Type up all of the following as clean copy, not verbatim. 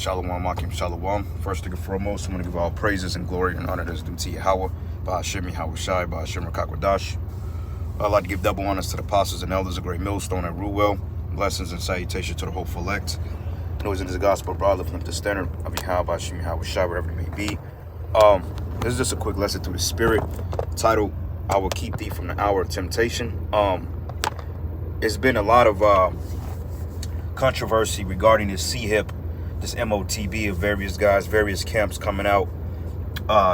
Shalom, Akim Shalom. First and foremost, I'm going to give all praises and glory and honor that's due to Yahweh, Ba'ashem Yahweh Shai, Ba'ashem Rakakwadash. I'd like to give double honors to the apostles and elders of Great Millstone at Ruwell. Blessings and salutations to the hopeful elect. Those in this gospel broadly from the standard of Yahweh, Ba'ashem Yahweh Shai, wherever it may be. This is just a quick lesson through the Spirit, titled, I Will Keep Thee from the Hour of Temptation. It's been a lot of controversy regarding this CHIP, this MOTB of various guys, various camps coming out,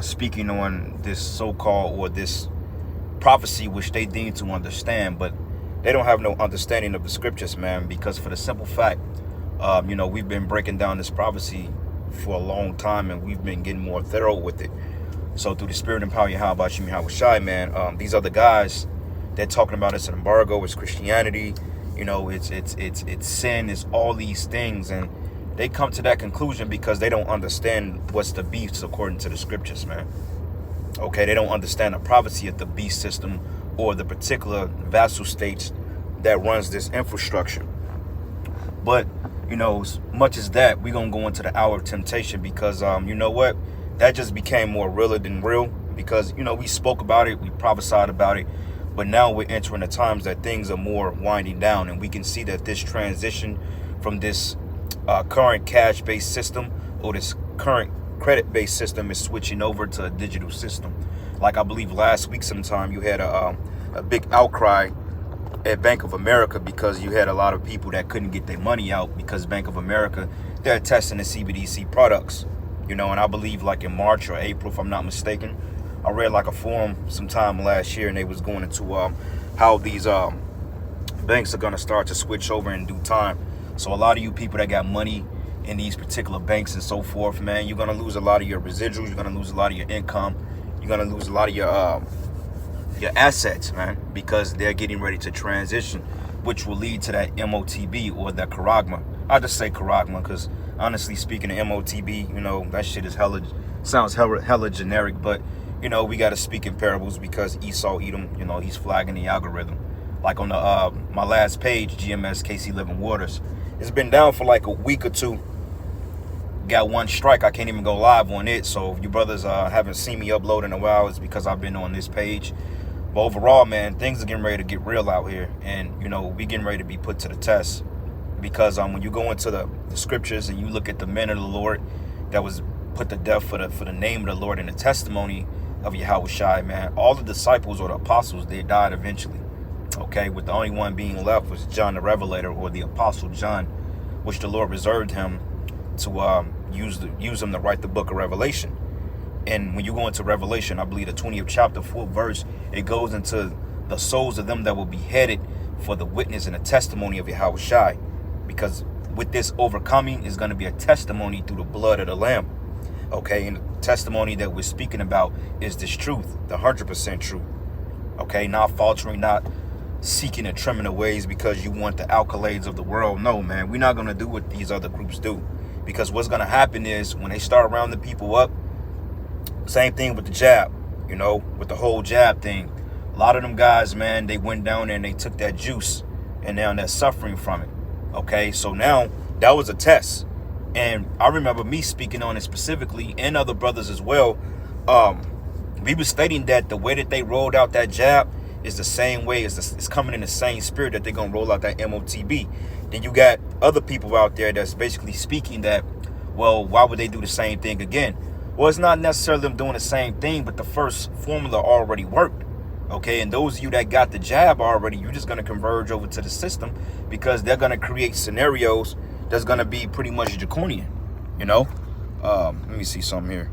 speaking on this so-called or this prophecy which they deem to understand, but they don't have no understanding of the scriptures, man, because for the simple fact, we've been breaking down this prophecy for a long time and we've been getting more thorough with it. So through the Spirit and power, Yahweh, Ba'ashem Yahweh Shai, man, these other guys, they're talking about it's an embargo, it's Christianity, it's sin, it's all these things, and they come to that conclusion because they don't understand what's the beast according to the scriptures, man. Okay, they don't understand the prophecy of the beast system or the particular vassal states that runs this infrastructure. But, as much as that, we're going to go into the hour of temptation because, you know what? That just became more realer than real because, we spoke about it, we prophesied about it, but now we're entering the times that things are more winding down, and we can see that this transition from this current cash-based system or this current credit-based system is switching over to a digital system. Like I believe last week sometime you had a big outcry at Bank of America because you had a lot of people that couldn't get their money out because Bank of America, they're testing the CBDC products, and I believe like in March or April, if I'm not mistaken, I read like a forum sometime last year and they was going into how these banks are going to start to switch over in due time. So a lot of you people that got money in these particular banks and so forth, man, you're going to lose a lot of your residuals. You're going to lose a lot of your income. You're going to lose a lot of your assets, man, because they're getting ready to transition, which will lead to that MOTB or that charagma. I just say charagma because honestly speaking, the MOTB, that shit is sounds hella generic, but, we got to speak in parables because Esau Edom, he's flagging the algorithm. Like on the my last page, GMS KC Living Waters. It's been down for like a week or two. Got one strike. I can't even go live on it. So if you brothers haven't seen me upload in a while, it's because I've been on this page. But overall, man, things are getting ready to get real out here. And, we getting ready to be put to the test. Because when you go into the scriptures and you look at the men of the Lord that was put to death for the name of the Lord and the testimony of Yahweh Shai, man, all the disciples or the apostles, they died eventually. Okay, with the only one being left was John the Revelator, or the Apostle John, which the Lord reserved him to use him to write the book of Revelation. And when you go into Revelation, I believe the 20th chapter, 4th verse, it goes into the souls of them that will be headed for the witness and the testimony of Yahweh Shai. Because with this overcoming is going to be a testimony through the blood of the Lamb. Okay, and the testimony that we're speaking about is this truth, the 100% truth. Okay, not faltering, not seeking and trimming the ways because you want the accolades of the world. No, man, we're not going to do what these other groups do, because what's going to happen is when they start rounding people up, same thing with the jab, with the whole jab thing. A lot of them guys, man, they went down there and they took that juice and now they're suffering from it. Okay, so now that was a test. And I remember me speaking on it specifically, and other brothers as well. We were stating that the way that they rolled out that jab is the same way, it's coming in the same spirit that they're going to roll out that MOTB. Then you got other people out there that's basically speaking that, well, why would they do the same thing again? Well, it's not necessarily them doing the same thing, but the first formula already worked. Okay, and those of you that got the jab already, you're just going to converge over to the system because they're going to create scenarios that's going to be pretty much draconian, Let me see something here.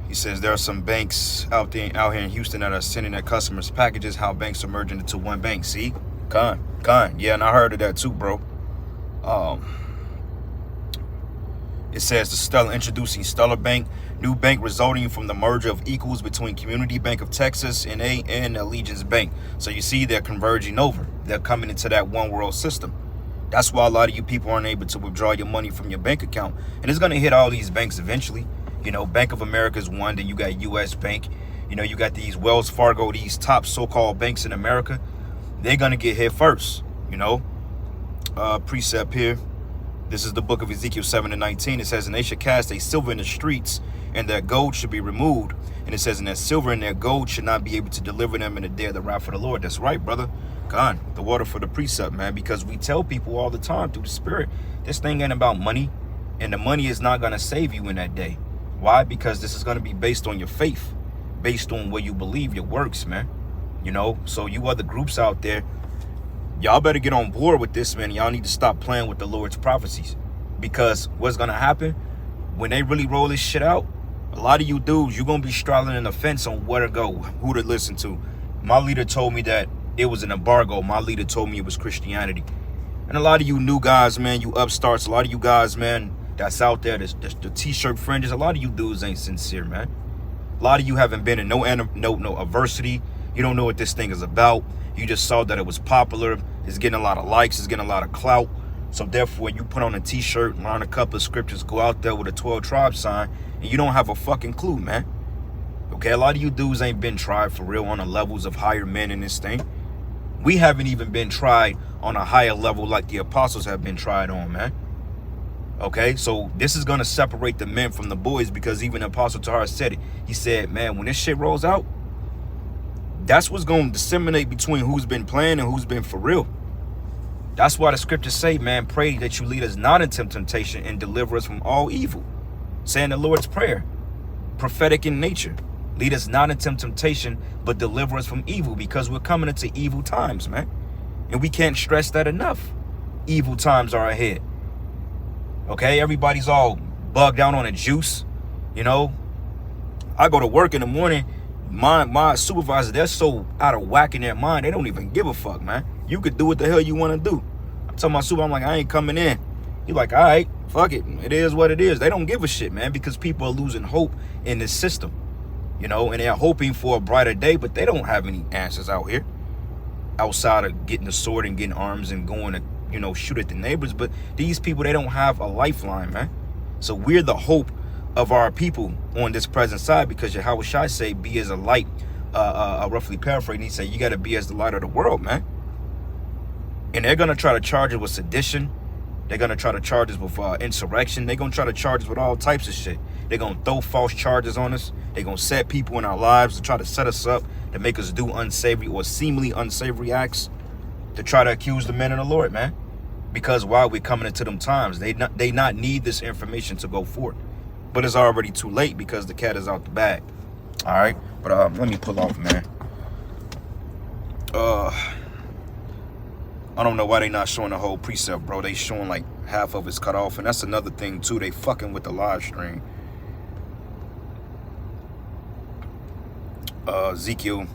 He says there are some banks out here in Houston that are sending their customers packages. How banks are merging into one bank. See, kind. Yeah, and I heard of that too, bro. It says the Stellar introducing Stellar Bank, new bank resulting from the merger of equals between Community Bank of Texas and Allegiance Bank. So you see, they're converging over. They're coming into that one world system. That's why a lot of you people aren't able to withdraw your money from your bank account, and it's going to hit all these banks eventually. Bank of America is one. Then you got U.S. Bank. You got these Wells Fargo, these top so-called banks in America. they're going to get hit first, you know. Precept here. This is the book of Ezekiel 7:19. It says, and they should cast a silver in the streets, and their gold should be removed. And it says, and their silver and their gold should not be able to deliver them in the day of the wrath of the Lord. That's right, brother. God, the water for the precept, man. Because we tell people all the time through the Spirit, this thing ain't about money. And the money is not going to save you in that day. Why? Because this is going to be based on your faith, based on what you believe, your works, man. You know, so you other groups out there, y'all better get on board with this, man. Y'all need to stop playing with the Lord's prophecies. Because what's going to happen when they really roll this shit out, a lot of you dudes, you're going to be straddling in the fence on where to go, who to listen to. My leader told me that it was an embargo. My leader told me it was Christianity. And a lot of you new guys, man, you upstarts, a lot of you guys, man, that's out there, the t-shirt fringes, a lot of you dudes ain't sincere, man. A lot of you haven't been in no adversity. You don't know what this thing is about. You just saw that it was popular. It's getting a lot of likes. It's getting a lot of clout. So therefore, you put on a t-shirt, learn a couple of scriptures, go out there with a 12 tribe sign, and you don't have a fucking clue, man. Okay, a lot of you dudes ain't been tried for real on the levels of higher men in this thing. We haven't even been tried on a higher level like the apostles have been tried on, man. Okay, so this is going to separate the men from the boys, because even Apostle Tahar said it. He said, man, when this shit rolls out, that's what's going to disseminate between who's been playing and who's been for real. That's why the scriptures say, man, pray that you lead us not into temptation and deliver us from all evil. Saying the Lord's Prayer, prophetic in nature. Lead us not into temptation, but deliver us from evil, because we're coming into evil times, man. And we can't stress that enough. Evil times are ahead. Okay, everybody's all bugged out on a juice, you know. I go to work in the morning, my supervisor, they're so out of whack in their mind, they don't even give a fuck, man. You could do what the hell you want to do. I'm telling my super, I'm like, I ain't coming in. He like, all right, fuck it. It is what it is. They don't give a shit, man, because people are losing hope in this system, you know, and they're hoping for a brighter day, but they don't have any answers out here outside of getting the sword and getting arms and going to, you know, shoot at the neighbors. But these people, they don't have a lifeline, man. So we're the hope of our people on this present side, because Yahweh Shai say, be as a light, roughly paraphrasing, he said, you got to be as the light of the world, man. And they're going to try to charge us with sedition. They're going to try to charge us with insurrection. They're going to try to charge us with all types of shit. They're going to throw false charges on us. They're going to set people in our lives to try to set us up, to make us do unsavory or seemingly unsavory acts, to try to accuse the men of the Lord, man. Because while we're coming into them times, they not need this information to go forward. But it's already too late, because the cat is out the bag. All right, but let me pull off, man. I don't know why they not showing the whole precept, bro. They showing like half of it's cut off, and that's another thing too. They fucking with the live stream. Ezekiel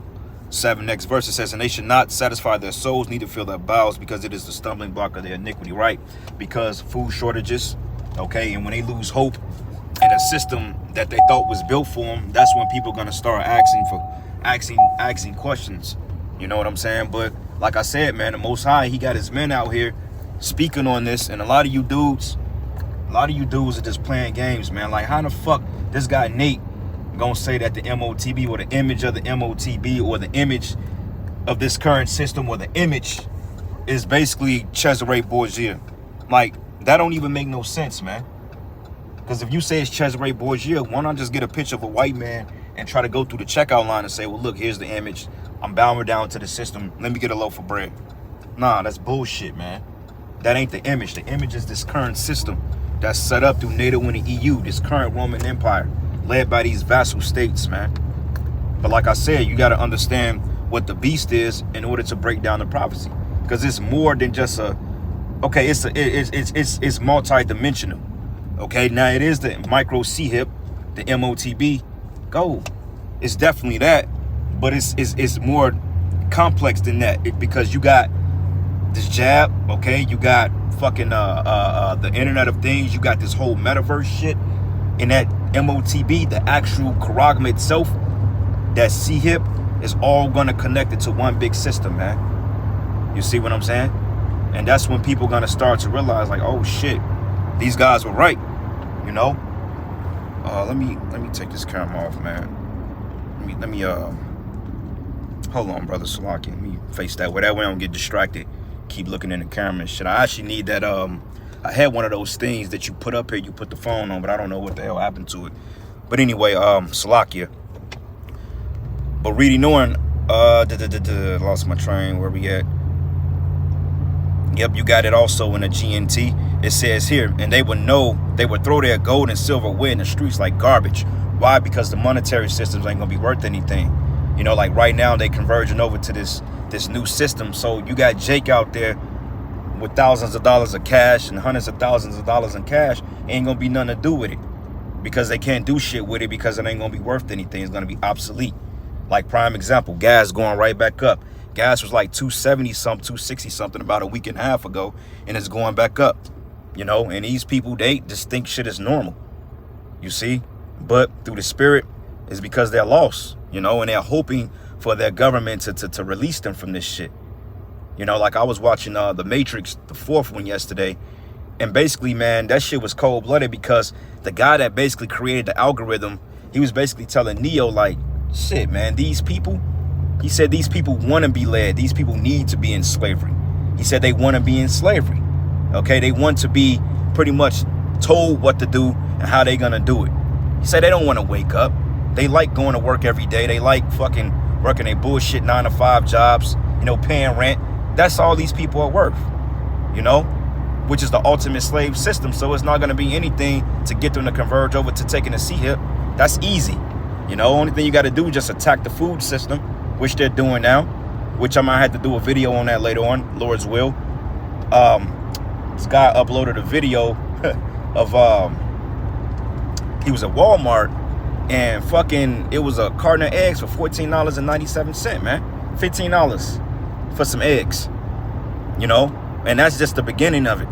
7, next verse, it says, and they should not satisfy their souls, neither fill their bowels, because it is the stumbling block of their iniquity, right? Because food shortages, okay, and when they lose hope in a system that they thought was built for them, that's when people are gonna start asking questions. You know what I'm saying? But like I said, man, the Most High, he got his men out here speaking on this, and a lot of you dudes are just playing games, man. Like, how the fuck this guy Nate gonna say that the MOTB, or the image of the MOTB, or the image of this current system, or the image is basically Cesare Borgia? Like, that don't even make no sense, man. Because if you say it's Cesare Borgia, why not just get a picture of a white man and try to go through the checkout line and say, well, look, here's the image. I'm bowing down to the system. Let me get a loaf of bread. Nah, that's bullshit, man. That ain't the image. The image is this current system that's set up through NATO and the EU, this current Roman Empire, led by these vassal states, man. But like I said, you got to understand what the beast is in order to break down the prophecy, because it's more than just it's multi-dimensional. Okay, now it is the micro C-hip, the MOTB. It's definitely that, but it's more complex than that, because you got this jab, okay, you got fucking the Internet of Things, you got this whole metaverse shit, and that MOTB, the actual charagma itself, that C-hip, is all gonna connect it to one big system, man. You see what I'm saying? And that's when people gonna start to realize, like, oh shit, these guys were right, you know. Let me take this camera off, man. Let me Hold on, brother Salaki. Let me face that way. That way I don't get distracted. Keep looking in the camera and shit. I actually need that. I had one of those things that you put up here. You put the phone on, but I don't know what the hell happened to it. But anyway, Salakia. But reading on, lost my train. Where we at? Yep, you got it also in the GNT. It says here, and they would throw their gold and silver away in the streets like garbage. Why? Because the monetary systems ain't gonna be worth anything. You know, like right now they converging over to this new system. So you got Jake out there with thousands of dollars of cash and hundreds of thousands of dollars in cash. Ain't gonna be nothing to do with it because they can't do shit with it because it ain't gonna be worth anything. It's gonna be obsolete. Like prime example, gas going right back up. Gas was like 270 something, 260 something about a week and a half ago, and it's going back up. You know, and these people, they just think shit is normal. You see? But through the spirit, it's because they're lost, you know, and they're hoping for their government to release them from this shit. You know, like I was watching The Matrix, the 4th one yesterday, and basically, man, that shit was cold-blooded because the guy that basically created the algorithm, he was basically telling Neo, like, shit, man, these people, he said these people want to be led. These people need to be in slavery. He said they want to be in slavery. Okay, they want to be pretty much told what to do and how they gonna do it. He said they don't want to wake up. They like going to work every day. They like fucking working their bullshit 9-to-5 jobs, you know, paying rent. That's all these people are worth, you know, which is the ultimate slave system. So it's not gonna be anything to get them to converge over to taking a seat here. That's easy. You know, only thing you got to do is just attack the food system, which they're doing now, which I might have to do a video on that later on, Lord's will. This guy uploaded a video of, he was at Walmart and fucking, it was a carton of eggs for $14.97, man. $15 for some eggs, you know, and that's just the beginning of it.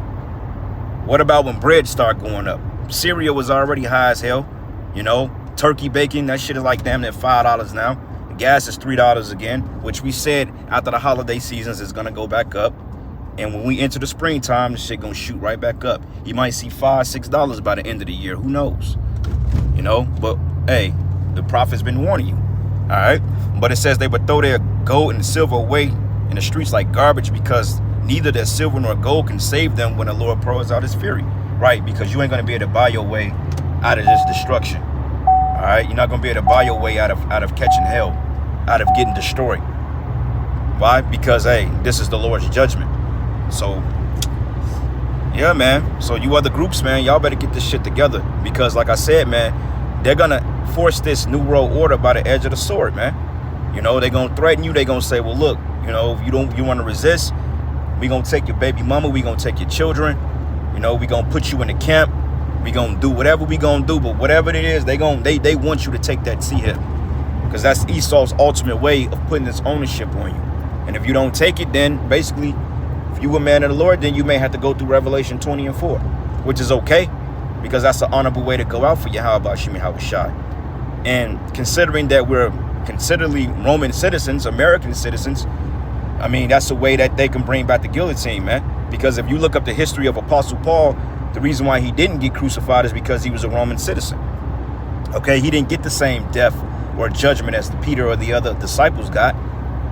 What about when bread start going up? Cereal was already high as hell, you know. Turkey bacon, that shit is like damn near $5 now. Gas is $3 again, which we said after the holiday seasons is gonna go back up. And when we enter the springtime, the shit gonna shoot right back up. You might see $5, $6 by the end of the year. Who knows? You know, but hey, the prophet's been warning you. All right. But it says they would throw their gold and silver away in the streets like garbage because neither their silver nor gold can save them when the Lord pours out his fury. Right? Because you ain't gonna be able to buy your way out of this destruction. All right, you're not gonna be able to buy your way out of catching hell, out of getting destroyed. Why? Because hey, this is the Lord's judgment. So yeah, man. So you other groups, man, y'all better get this shit together because, like I said, man, they're gonna force this new world order by the edge of the sword, man. You know, they're gonna threaten you. They're gonna say, well, look, you know, if you want to resist, we gonna take your baby mama, we gonna take your children. You know, we gonna put you in the camp. We gonna do whatever we gonna do, but whatever it is, they want you to take that seat here, because that's Esau's ultimate way of putting this ownership on you. And if you don't take it, then basically, if you a man of the Lord, then you may have to go through Revelation 20 and 4, which is okay, because that's an honorable way to go out for Yahweh Shemi Hawashai. And considering that we're considerably Roman citizens, American citizens, I mean, that's a way that they can bring back the guillotine, man. Because if you look up the history of Apostle Paul, the reason why he didn't get crucified is because he was a Roman citizen. Okay, he didn't get the same death or judgment as Peter or the other disciples got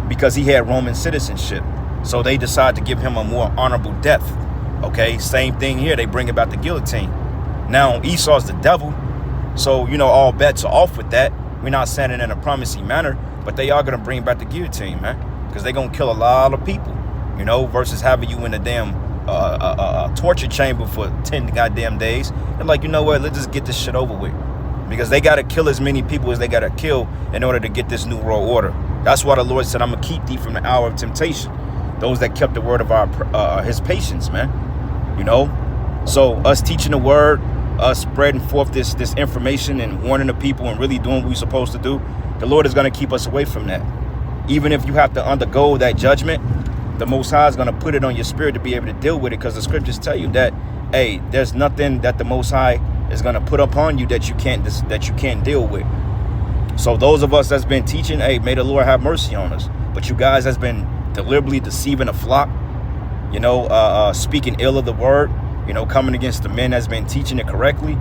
because he had Roman citizenship. So they decided to give him a more honorable death. Okay, same thing here. They bring about the guillotine. Now, Esau's the devil. So, you know, all bets are off with that. We're not saying it in a promising manner, but they are going to bring back the guillotine, man, because they're going to kill a lot of people, you know, versus having you in a damn torture chamber for 10 goddamn days. They're like, you know what, let's just get this shit over with, because they got to kill as many people as they got to kill in order to get this new world order. That's why the Lord said, I'm going to keep thee from the hour of temptation. Those that kept the word of his patience, man, you know. So us teaching the word, us spreading forth this information and warning the people and really doing what we're supposed to do, the Lord is going to keep us away from that. Even if you have to undergo that judgment, the Most High is going to put it on your spirit to be able to deal with it, because the scriptures tell you that, hey, there's nothing that the Most High is going to put upon you that you can't deal with. So those of us that's been teaching, hey, may the Lord have mercy on us. But you guys has been deliberately deceiving the flock, you know, speaking ill of the word, you know, coming against the men that's been teaching it correctly.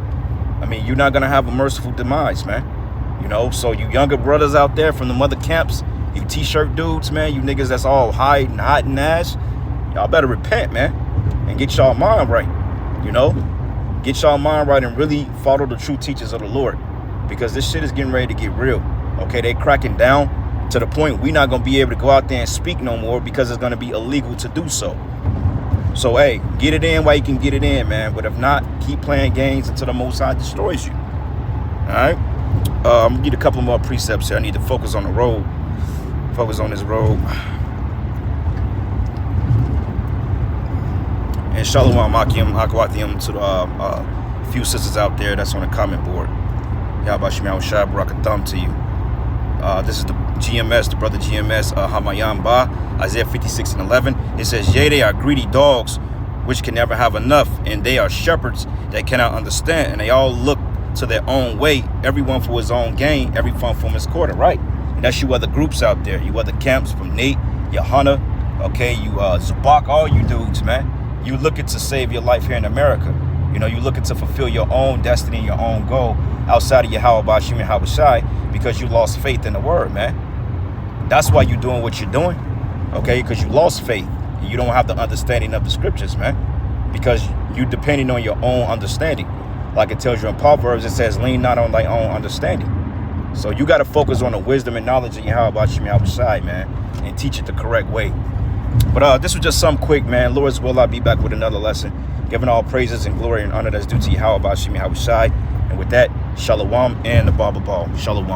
I mean, you're not going to have a merciful demise, man. You know, so you younger brothers out there from the mother camps, You t-shirt dudes, man, you niggas that's all hiding, hot and ass, y'all better repent, man, and get y'all mind right, you know? Get y'all mind right and really follow the true teachings of the Lord, because this shit is getting ready to get real, okay? They cracking down to the point we not gonna be able to go out there and speak no more because it's gonna be illegal to do so. So, hey, get it in while you can get it in, man. But if not, keep playing games until the Most High destroys you. All right? I'm going to get a couple more precepts here. I need to focus on the road. Focus on this road. And Shalom Akim, Akwathium to the few sisters out there that's on the comment board. Yahbashim Yahushua, Barakatham to you. This is the GMS, the brother GMS, Hamayam Ba, Isaiah 56:11. It says, yea, they are greedy dogs, which can never have enough, and they are shepherds that cannot understand, and they all look to their own way, everyone for his own gain, every one from his quarter, right? And that's you other groups out there, you other camps from Nate, Yohana, okay, you Zabak, all you dudes, man. You looking to save your life here in America. You know, you looking to fulfill your own destiny and your own goal outside of Yahweh Bashim and Habashai because you lost faith in the word, man. That's why you're doing what you're doing, okay? Because you lost faith. You don't have the understanding of the scriptures, man, because you're depending on your own understanding. Like it tells you in Proverbs, it says, lean not on thy own understanding. So you got to focus on the wisdom and knowledge of Yahweh Bashim and Habashai, man, and teach it the correct way. But this was just some quick, man. Lord's will, I'll be back with another lesson, giving all praises and glory and honor that's due to Yahweh Bashim and Habashai. And with that, Shalom and the Baba Ball. Shalom.